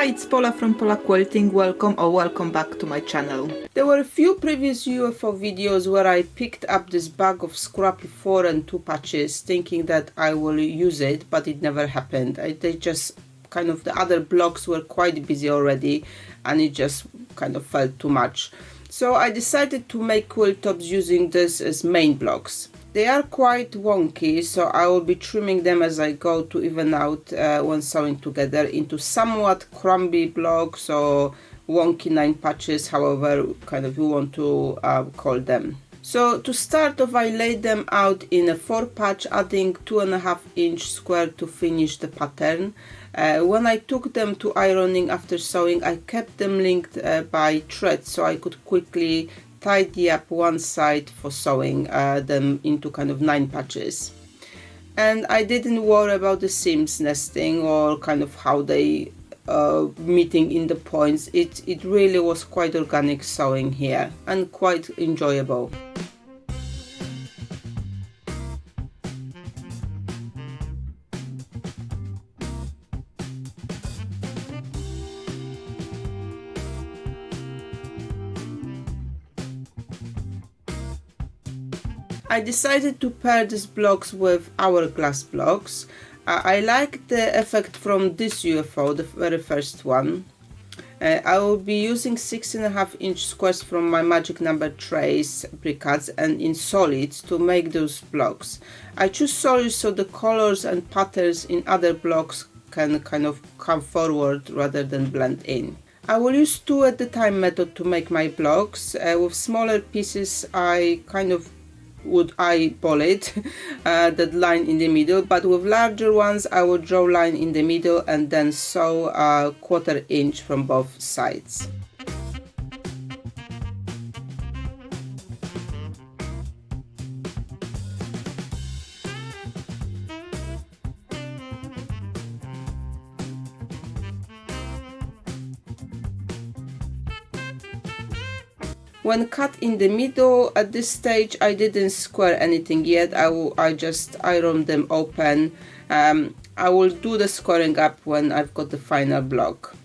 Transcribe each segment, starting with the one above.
Hi, it's Paula from Pola Quilting. Welcome back to my channel. There were a few previous UFO videos where I picked up this bag of scrappy 4 and 2 patches thinking that I will use it, but it never happened. They just kind of, the other blocks were quite busy already and it just kind of felt too much. So I decided to make quilt tops using this as main blocks. They are quite wonky, so I will be trimming them as I go to even out when sewing together into somewhat crumbly blocks or wonky 9 patches, however kind of you want to call them. So to start off, I laid them out in a 4 patch, adding 2.5 inch square to finish the pattern. When I took them to ironing after sewing, I kept them linked by threads so I could quickly tidy up one side for sewing them into kind of 9 patches. And I didn't worry about the seams nesting or kind of how they meeting in the points. It really was quite organic sewing here and quite enjoyable. I decided to pair these blocks with Hourglass blocks. I like the effect from this UFO, the very first one. I will be using 6.5 inch squares from my magic number trays briquettes and in solids to make those blocks. I choose solids so the colors and patterns in other blocks can kind of come forward rather than blend in. I will use 2 at a time method to make my blocks. With smaller pieces I kind of would eyeball it, that line in the middle, but with larger ones I would draw line in the middle and then sew a 1/4 inch from both sides. When cut in the middle, at this stage I didn't square anything yet. I just ironed them open. I will do the squaring up when I've got the final block.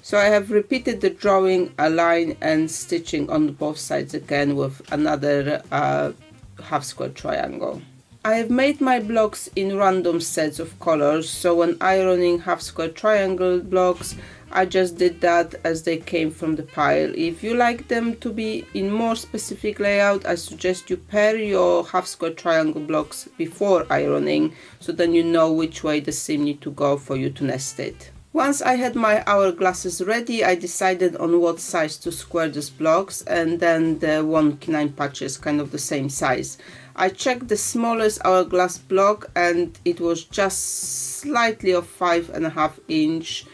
So I have repeated the drawing, a line and stitching on both sides again with another half square triangle. I have made my blocks in random sets of colors, so when ironing half square triangle blocks I just did that as they came from the pile. If you like them to be in more specific layout, I suggest you pair your half square triangle blocks before ironing, so then you know which way the seam need to go for you to nest it. Once I had my hourglasses ready, I decided on what size to square these blocks, and then the 1/9 patches kind of the same size. I checked the smallest hourglass block and it was just slightly of 5.5 inch.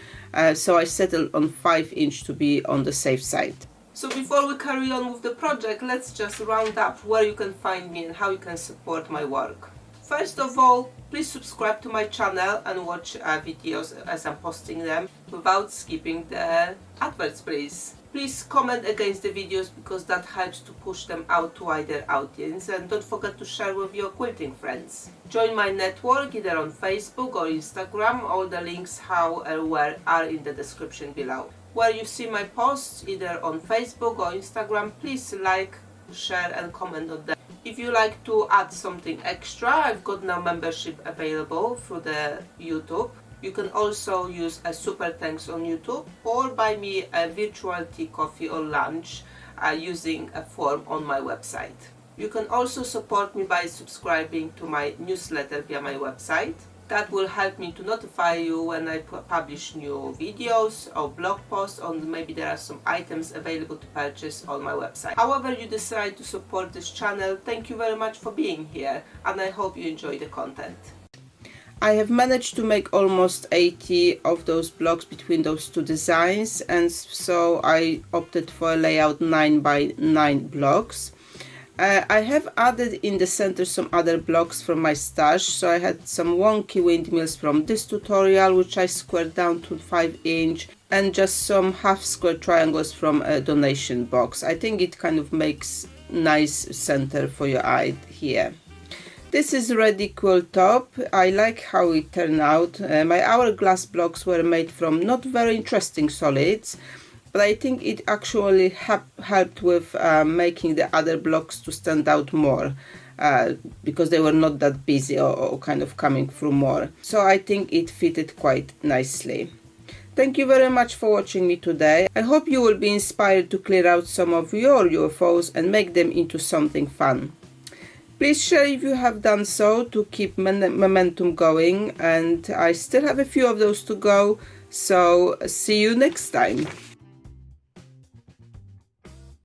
So I settled on 5 inch to be on the safe side. So before we carry on with the project, let's just round up where you can find me and how you can support my work. First of all, please subscribe to my channel and watch videos as I'm posting them without skipping the adverts, please. Please comment against the videos because that helps to push them out to wider audience, and don't forget to share with your quilting friends. Join my network either on Facebook or Instagram. All the links how and where are in the description below. Where you see my posts either on Facebook or Instagram, please like, share and comment on them. If you like to add something extra, I've got now membership available through the YouTube. You can also use a super thanks on YouTube or buy me a virtual tea, coffee or lunch using a form on my website. You can also support me by subscribing to my newsletter via my website. That will help me to notify you when I publish new videos or blog posts, or maybe there are some items available to purchase on my website. However you decide to support this channel, thank you very much for being here and I hope you enjoy the content. I have managed to make almost 80 of those blocks between those 2 designs, and so I opted for a layout 9 by 9 blocks. I have added in the center some other blocks from my stash, so I had some wonky windmills from this tutorial which I squared down to 5 inch, and just some half square triangles from a donation box. I think it kind of makes nice center for your eye here. This is ready quilt top. I like how it turned out. My hourglass blocks were made from not very interesting solids, but I think it actually helped with making the other blocks to stand out more, because they were not that busy or kind of coming through more. So I think it fitted quite nicely. Thank you very much for watching me today. I hope you will be inspired to clear out some of your UFOs and make them into something fun. Please share if you have done so to keep momentum going, and I still have a few of those to go, so see you next time.